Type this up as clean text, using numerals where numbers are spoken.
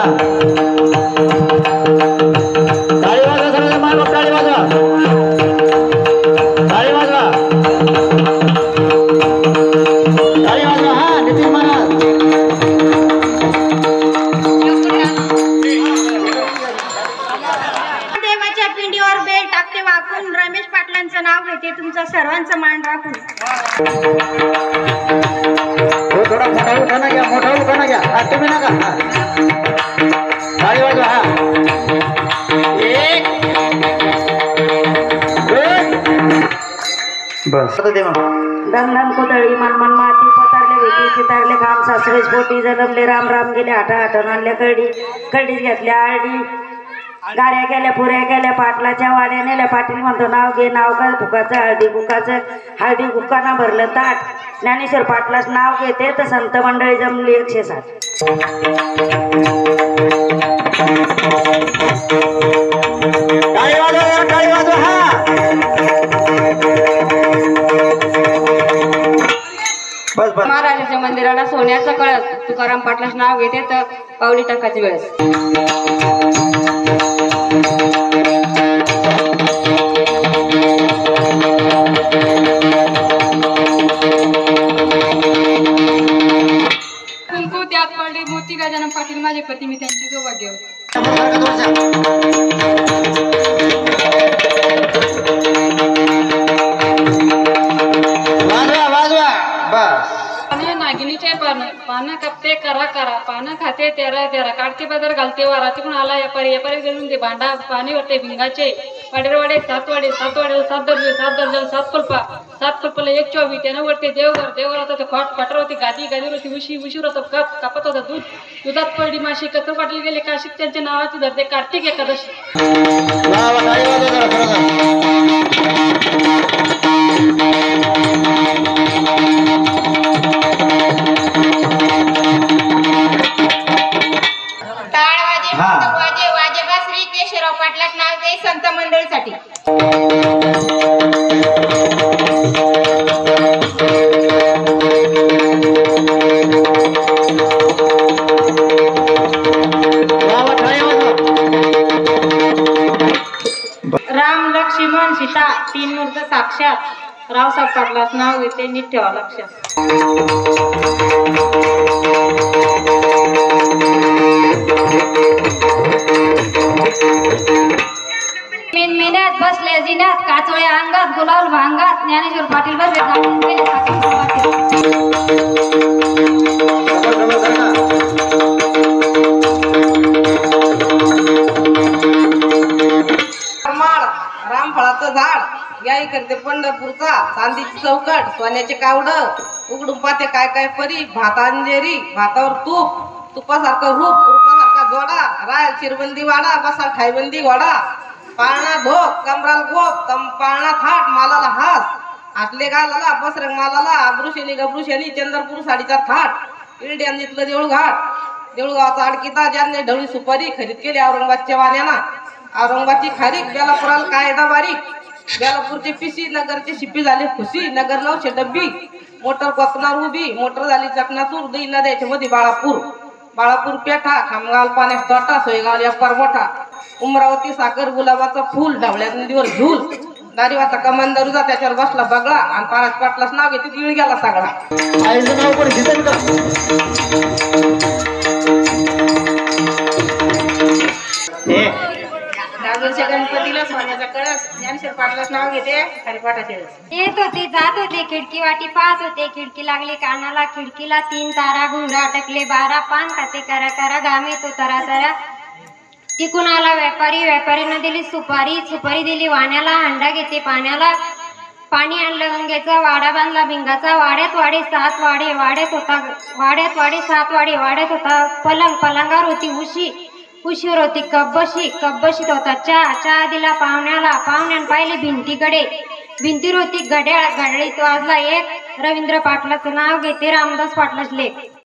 हा टाळी वाजवा सगळे मालक टाळी वाजवा टाळी वाजवा टाळी वाजवा हा नितीन महाराज देवाच्या पिंडीवर बेल टाकते वाकून रमेश पाटलांचं नाव घेते तुमचं सर्वांचं मान राखून हो थोडा मोठा उठाना घ्या हा तुम्ही नका टाळी वाजवा हा एक बस दे मग दमदम कोतळी मनमन माती पतारले वेटी चितारले घाम सासरेच पोटी जलमले राम राम गेले आठवण आणल्या कळडीच घेतल्या आरडी गाड्या केल्या पुऱ्या केल्या पाटलाच्या वाड्या नेल्या पाटील म्हणतो नाव घे नाव का फुकाचं हळदी कुक्काना भरलं ताट ज्ञानेश्वर पाटलाच नाव घेते तर संत मंडळी जमली 160 टाळी वाजवा हा बस महाराजांच्या मंदिराला सोन्याचा कळस तुकाराम पाटलाच नाव घेते तर पावली टाकायची वेळेस कुंकू त्यात पडले मोती गजानन पाटील माझे पती मी त्यांची सौभाग्य वाजवा बस नागिनीचे पानं कापते करा पानं खाते तेरा काढते बाजार घालते वारा तिकडून आला यापारी गेलून ते भांडा पाणी वरते भिंगाचे वाडे सात दर्जे 7 कुलपाला 1 चोवी त्यानं वरते देवघर होता फाटरवरती गादीवरती उशीर होतं कापत होता दुधात पडली माशी कसं पाटील गेले काशीत त्यांच्या नावाची धरते कार्तिक एकादशी वाजेबा श्री केशवराव पाटलाच नाव दे संत मंडळीसाठी राम लक्ष्मण सीता 3 मूर्त साक्षात रावसाहेब पाटलाच नाव घेते नीट ठेवा लक्षात मेन्यात बसले जिन्यात काचोळे अंगात गुलाल भांगात ज्ञानेश्वर पाटील बसले रामफळाचं झाड गाई करते पंढरपूरचा चांदीची चौकट सोन्याचे कावड उघडून पाहते काय परी भात अंजेरी भातावर तुपासारखं रूपासारखा जोडा रायल चिरबंदी वाडा बसा खायबंदी घोडा पाळणा धोक कमराल गोप पाळणा थाट मालाला हास आटले गालाला बसरंग मालाला गबृशेनी चंद्रपूर साडीचा थाट इंडियन जिथलं देऊळगावचा अडकिता ज्यांनी ढवळी सुपारी खरीद केली औरंगाबादच्या वाण्याना औरंगाबादची खारीक बेलापुराला कायदा बारीक बेलापूरचे पिसी नगरचे शिपी झाले खुशी नगर 900 डब्बी मोटर कोकणार उभी मोटर झाली चकनाचूर दही नद्याच्या मध्ये बाळापूर पेठा खामगाव पाण्यास तोटा सोयगाव अप्पार मोठा उमरावती साखर गुलाबाचं फुल ढवळ्या नदीवर झूल दारीवाचा कमान दरुजा त्याच्यावर बसला बगळा आणि पाराज पाटलाच नाव घेते गिळ गेला सगळा आईचं नाव पण घेते का राजूरच्या गणपतीला सोन्याचा कळस ज्ञानेश्वर पाटलाच नाव घेते हरिपाठाचे येत होते जात होते खिडकी वाटी पाहत होते खिडकी लागली कानाला खिडकीला 3 तारा घुंगरा अटकले 12 पान खाते करा घामे तो तरा तिकून आला व्यापारीनं दिली सुपारी दिली वाण्याला हंडा घेते पाण्याला पाणी आणलं गंगेचा वाडा बांधला भिंगाचा वाड्यात वाडे 7 वाडे वाड्यात होता पलंगावर होती उशीवर होती कब्बशीत होता चहा दिला पाहुण्यान पाहिले भिंतीवर होती घड्याळीत वाजला 1 रवींद्र पाटलाचं नाव घेते रामदास पाटलाच लेख